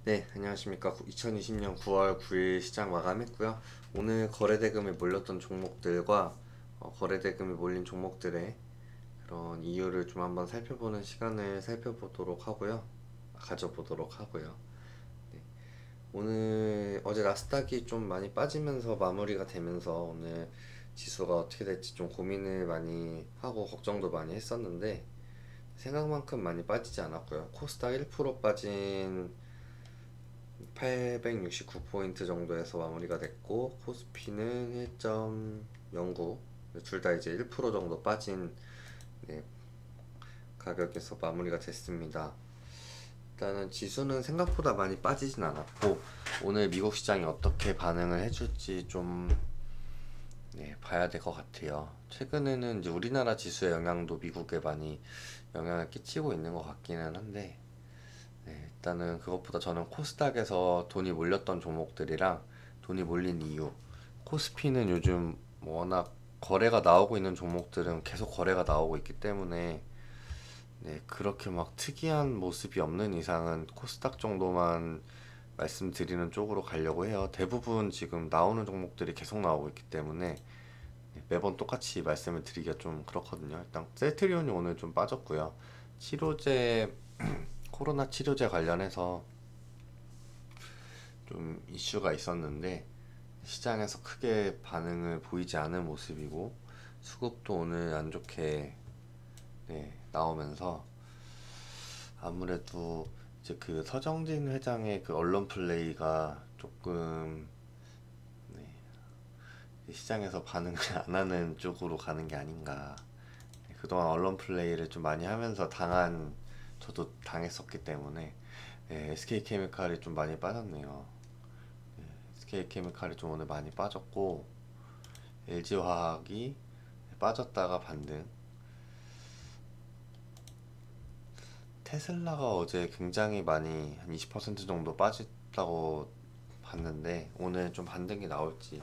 네, 안녕하십니까. 2020년 9월 9일 시장 마감했고요. 오늘 거래대금이 몰렸던 종목들과 거래대금이 몰린 종목들의 그런 이유를 좀 한번 살펴보는 시간을 가져보도록 하고요. 네, 오늘 어제 나스닥이 좀 많이 빠지면서 마무리가 되면서 오늘 지수가 어떻게 될지 좀 고민을 많이 하고 걱정도 많이 했었는데 생각만큼 많이 빠지지 않았고요. 코스닥 1% 빠진 869포인트 정도에서 마무리가 됐고 코스피는 1.09 둘 다 이제 1% 정도 빠진 네, 가격에서 마무리가 됐습니다. 일단은 지수는 생각보다 많이 빠지진 않았고 오늘 미국 시장이 어떻게 반응을 해줄지 좀 봐야 될 것 같아요. 최근에는 이제 우리나라 지수의 영향도 미국에 많이 영향을 끼치고 있는 것 같기는 한데 일단은 그것보다 저는 코스닥에서 돈이 몰렸던 종목들이랑 돈이 몰린 이유, 코스피는 요즘 워낙 거래가 나오고 있는 종목들은 계속 거래가 나오고 있기 때문에 그렇게 막 특이한 모습이 없는 이상은 코스닥 정도만 말씀드리는 쪽으로 가려고 해요. 대부분 지금 나오는 종목들이 계속 나오고 있기 때문에 매번 똑같이 말씀을 드리기가 좀 그렇거든요. 일단 셀트리온이 오늘 좀 빠졌고요. 치료제 코로나 치료제 관련해서 좀 이슈가 있었는데 시장에서 크게 반응을 보이지 않은 모습이고 수급도 오늘 안 좋게 나오면서 아무래도 이제 그 서정진 회장의 그 언론 플레이가 조금 시장에서 반응을 안 하는 쪽으로 가는 게 아닌가. 그동안 언론 플레이를 좀 많이 하면서 저도 당했었기 때문에 SK케미칼이 좀 많이 빠졌네요. SK케미칼이 좀 오늘 많이 빠졌고 LG화학이 빠졌다가 반등. 테슬라가 어제 굉장히 많이 한 20% 정도 빠졌다고 봤는데 오늘 좀 반등이 나올지.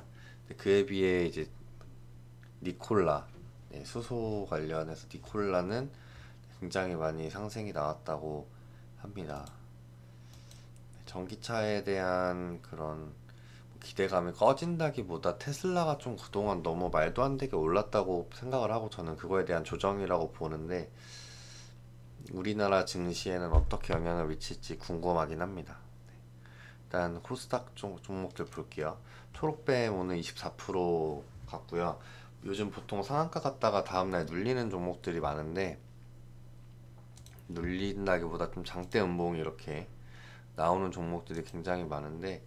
그에 비해 이제 니콜라 수소 관련해서 니콜라는 굉장히 많이 상승이 나왔다고 합니다. 전기차에 대한 그런 기대감이 꺼진다기보다 테슬라가 좀 그동안 너무 말도 안 되게 올랐다고 생각을 하고 저는 그거에 대한 조정이라고 보는데 우리나라 증시에는 어떻게 영향을 미칠지 궁금하긴 합니다. 일단 코스닥 종목들 볼게요. 초록뱀 오늘 24% 갔고요. 요즘 보통 상한가 갔다가 다음날 눌리는 종목들이 많은데 눌린다기보다 좀 장대 음봉이 이렇게 나오는 종목들이 굉장히 많은데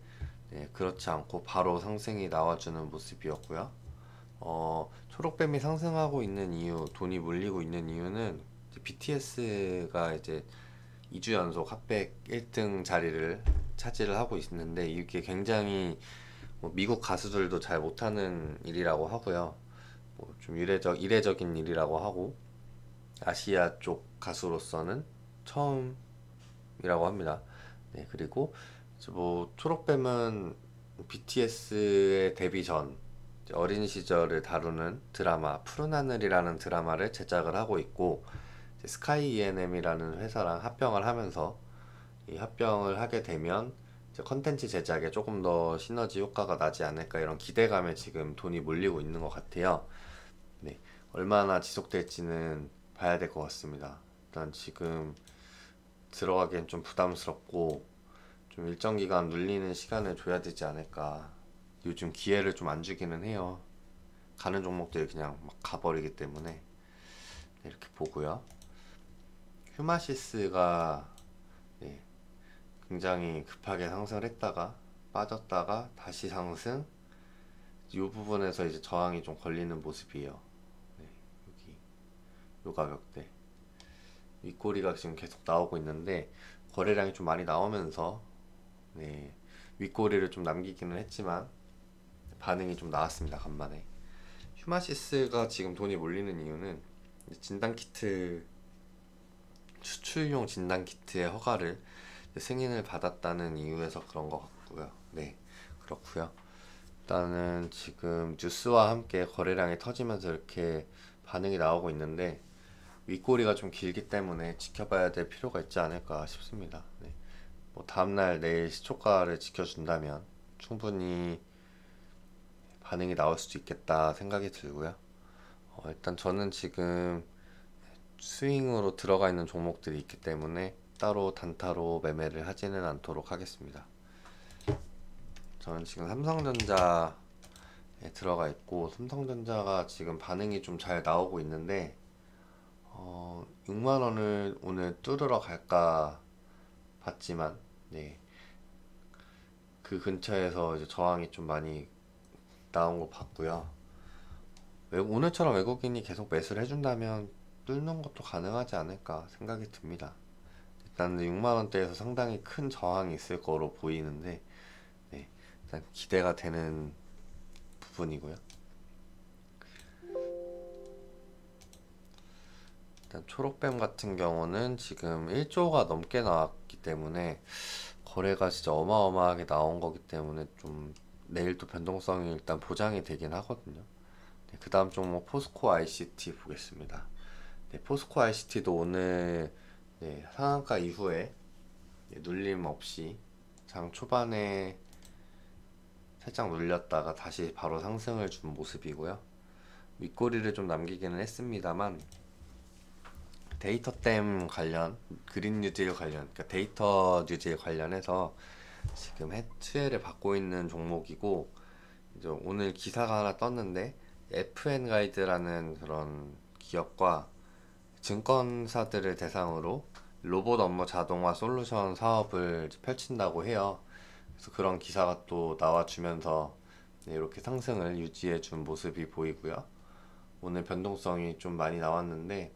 그렇지 않고 바로 상승이 나와주는 모습이었고요. 초록뱀이 상승하고 있는 이유, 돈이 몰리고 있는 이유는 BTS가 이제 2주 연속 핫백 1등 자리를 차지를 하고 있는데 이게 굉장히 뭐 미국 가수들도 잘 못하는 일이라고 하고요. 뭐좀 이례적인 일이라고 하고 아시아 쪽 가수로서는 처음이라고 합니다. 그리고 뭐 초록뱀은 BTS의 데뷔 전 어린 시절을 다루는 드라마 푸른 하늘이라는 드라마를 제작을 하고 있고 스카이 ENM이라는 회사랑 합병을 하면서 이 합병을 하게 되면 컨텐츠 제작에 조금 더 시너지 효과가 나지 않을까 이런 기대감에 지금 돈이 몰리고 있는 것 같아요. 얼마나 지속될지는 봐야 될 것 같습니다. 일단 지금 들어가기엔 좀 부담스럽고 좀 일정 기간 눌리는 시간을 줘야 되지 않을까. 요즘 기회를 좀 안 주기는 해요. 가는 종목들이 그냥 막 가버리기 때문에 이렇게 보고요. 휴마시스가 굉장히 급하게 상승을 했다가 빠졌다가 다시 상승. 이 부분에서 이제 저항이 좀 걸리는 모습이에요. 여기 요 가격대 윗꼬리가 지금 계속 나오고 있는데 거래량이 좀 많이 나오면서 윗꼬리를 좀 남기기는 했지만 반응이 좀 나왔습니다. 간만에 휴마시스가 지금 돈이 몰리는 이유는 진단키트 수출용 진단키트의 허가를 승인을 받았다는 이유에서 그런 것 같고요. 그렇고요. 일단은 지금 뉴스와 함께 거래량이 터지면서 이렇게 반응이 나오고 있는데 윗꼬리가 좀 길기 때문에 지켜봐야 될 필요가 있지 않을까 싶습니다. 뭐 다음날 내일 시초가를 지켜준다면 충분히 반응이 나올 수도 있겠다 생각이 들고요. 일단 저는 지금 스윙으로 들어가 있는 종목들이 있기 때문에 따로 단타로 매매를 하지는 않도록 하겠습니다. 저는 지금 삼성전자에 들어가 있고, 삼성전자가 지금 반응이 좀 잘 나오고 있는데 6만원을 오늘 뚫으러 갈까 봤지만, 네, 그 근처에서 이제 저항이 좀 많이 나온 거 봤고요. 오늘처럼 외국인이 계속 매수를 해준다면 뚫는 것도 가능하지 않을까 생각이 듭니다. 일단 6만원대에서 상당히 큰 저항이 있을 거로 보이는데, 네, 일단 기대가 되는 부분이고요. 일단 초록뱀 같은 경우는 지금 1조가 넘게 나왔기 때문에 거래가 진짜 어마어마하게 나온 거기 때문에 좀 내일 또 변동성이 일단 보장이 되긴 하거든요. 네, 그 다음 종목 포스코 ICT 보겠습니다. 네, 포스코 ICT도 오늘 네, 상한가 이후에 네, 눌림 없이 장 초반에 살짝 눌렸다가 다시 바로 상승을 준 모습이고요. 윗꼬리를 좀 남기기는 했습니다만, 데이터댐 관련, 그린 뉴딜 관련, 그러니까 데이터 뉴딜 관련해서 지금 수혜를 받고 있는 종목이고, 이제 오늘 기사가 하나 떴는데 FN 가이드라는 그런 기업과 증권사들을 대상으로 로봇 업무 자동화 솔루션 사업을 펼친다고 해요. 그래서 그런 기사가 또 나와주면서 이렇게 상승을 유지해 준 모습이 보이고요. 오늘 변동성이 좀 많이 나왔는데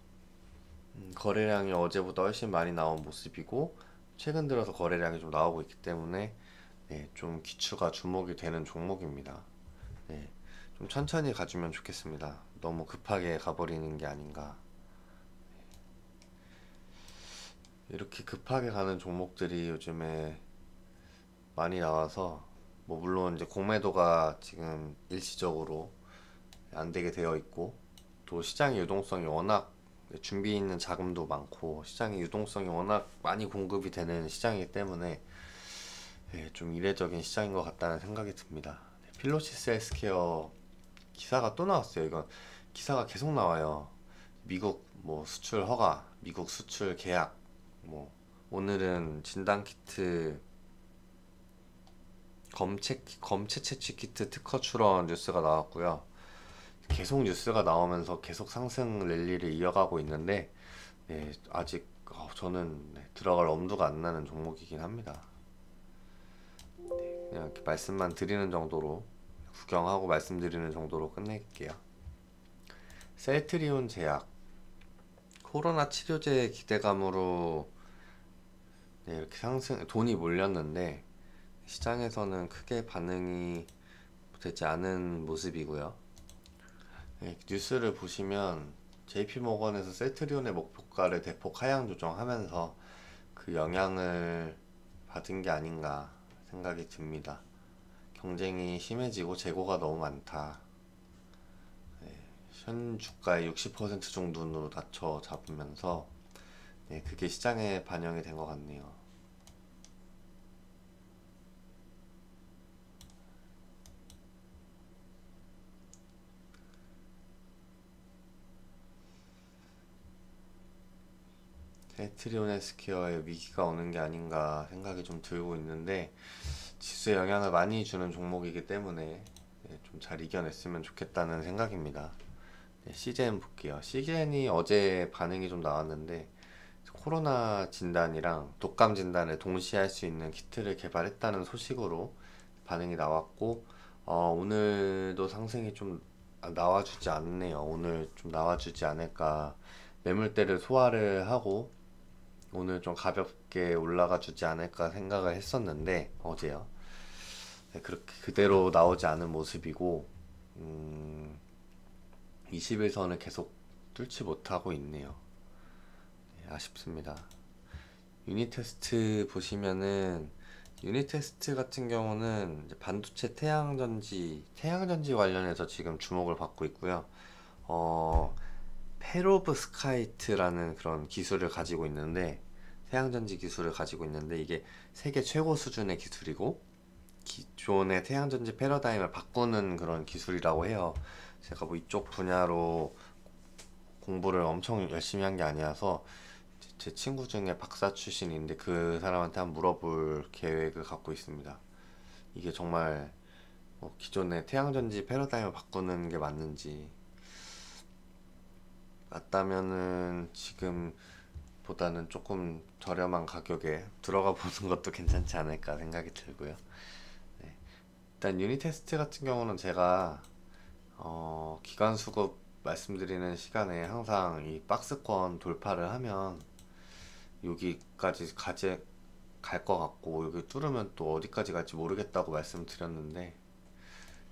거래량이 어제보다 훨씬 많이 나온 모습이고, 최근 들어서 거래량이 좀 나오고 있기 때문에 네, 좀 기추가 주목이 되는 종목입니다. 네, 좀 천천히 가주면 좋겠습니다. 너무 급하게 가버리는 게 아닌가. 이렇게 급하게 가는 종목들이 요즘에 많이 나와서, 뭐 물론 이제 공매도가 지금 일시적으로 안 되게 되어 있고, 또 시장의 유동성이 워낙 준비 있는 자금도 많고 시장의 유동성이 워낙 많이 공급이 되는 시장이기 때문에 좀 이례적인 시장인 것 같다는 생각이 듭니다. 필로시스 헬스케어 기사가 또 나왔어요. 이건 기사가 계속 나와요. 미국 뭐 수출 허가, 미국 수출 계약, 뭐 오늘은 진단키트 검체 채취 키트 특허 출원 뉴스가 나왔고요. 계속 뉴스가 나오면서 계속 상승 랠리를 이어가고 있는데, 아직 저는 들어갈 엄두가 안 나는 종목이긴 합니다. 그냥 이렇게 말씀만 드리는 정도로, 구경하고 말씀드리는 정도로 끝낼게요. 셀트리온 제약, 코로나 치료제 기대감으로 이렇게 돈이 몰렸는데 시장에서는 크게 반응이 되지 않은 모습이고요. 뉴스를 보시면 JP모건에서 셀트리온의 목표가를 대폭 하향 조정하면서 그 영향을 받은 게 아닌가 생각이 듭니다. 경쟁이 심해지고 재고가 너무 많다. 현 주가의 60% 정도로 낮춰 잡으면서 그게 시장에 반영이 된 것 같네요. 셀트리온 헬스케어에 위기가 오는 게 아닌가 생각이 좀 들고 있는데, 지수에 영향을 많이 주는 종목이기 때문에 좀 잘 이겨냈으면 좋겠다는 생각입니다. CGN 볼게요. CGN이 어제 반응이 좀 나왔는데, 코로나 진단이랑 독감 진단을 동시에 할 수 있는 키트를 개발했다는 소식으로 반응이 나왔고, 오늘도 상승이 좀 나와주지 않네요. 오늘 좀 나와주지 않을까. 매물대를 소화를 하고 오늘 좀 가볍게 올라가 주지 않을까 생각을 했었는데, 어제요. 그렇게 그대로 나오지 않은 모습이고, 21선을 계속 뚫지 못하고 있네요. 아쉽습니다. 유닛 테스트 보시면은, 유닛 테스트 같은 경우는 이제 반도체 태양전지 관련해서 지금 주목을 받고 있고요. 페로브스카이트라는 그런 기술을 가지고 있는데, 태양전지 기술을 가지고 있는데 이게 세계 최고 수준의 기술이고 기존의 태양전지 패러다임을 바꾸는 그런 기술이라고 해요. 제가 뭐 이쪽 분야로 공부를 엄청 열심히 한 게 아니라서 제 친구 중에 박사 출신인데 그 사람한테 한번 물어볼 계획을 갖고 있습니다. 이게 정말 기존의 태양전지 패러다임을 바꾸는 게 맞는지, 맞다면은 지금 보다는 조금 저렴한 가격에 들어가 보는 것도 괜찮지 않을까 생각이 들고요. 네. 일단 유닛 테스트 같은 경우는 제가 기간 수급 말씀드리는 시간에 항상 이 박스권 돌파를 하면 여기까지 갈 것 같고, 여기 뚫으면 또 어디까지 갈지 모르겠다고 말씀드렸는데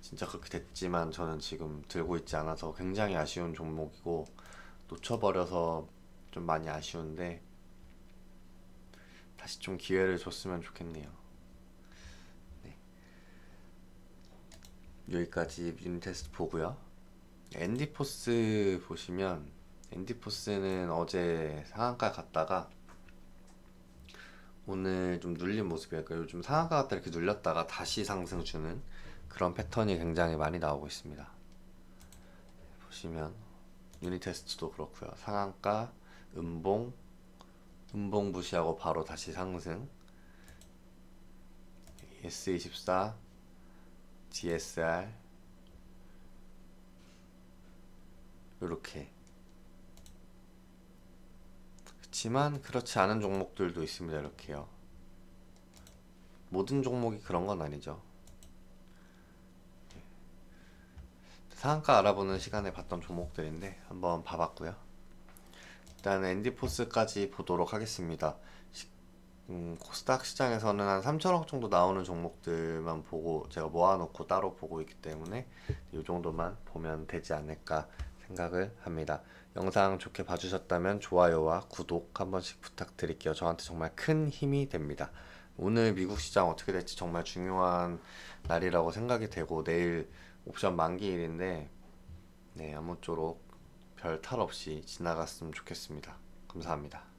진짜 그렇게 됐지만 저는 지금 들고 있지 않아서 굉장히 아쉬운 종목이고, 놓쳐버려서 좀 많이 아쉬운데 다시 좀 기회를 줬으면 좋겠네요. 네. 여기까지 유닛 테스트 보고요. 앤디포스 보시면, 앤디포스는 어제 상한가 갔다가 오늘 좀 눌린 모습이에요. 그러니까 요즘 상한가 갔다 이렇게 눌렸다가 다시 상승 주는 그런 패턴이 굉장히 많이 나오고 있습니다. 보시면 유닛 테스트도 그렇고요. 상한가, 음봉 무시하고 바로 다시 상승. S24, GSR 이렇게. 그렇지만 그렇지 않은 종목들도 있습니다. 이렇게요. 모든 종목이 그런 건 아니죠. 상한가 알아보는 시간에 봤던 종목들인데 한번 봐봤고요. 일단 앤디포스까지 보도록 하겠습니다. 코스닥 시장에서는 한 3천억 정도 나오는 종목들만 보고 제가 모아놓고 따로 보고 있기 때문에 이 정도만 보면 되지 않을까 생각을 합니다. 영상 좋게 봐주셨다면 좋아요와 구독 한 번씩 부탁드릴게요. 저한테 정말 큰 힘이 됩니다. 오늘 미국 시장 어떻게 될지 정말 중요한 날이라고 생각이 되고, 내일 옵션 만기일인데 아무쪼록 별 탈 없이 지나갔으면 좋겠습니다. 감사합니다.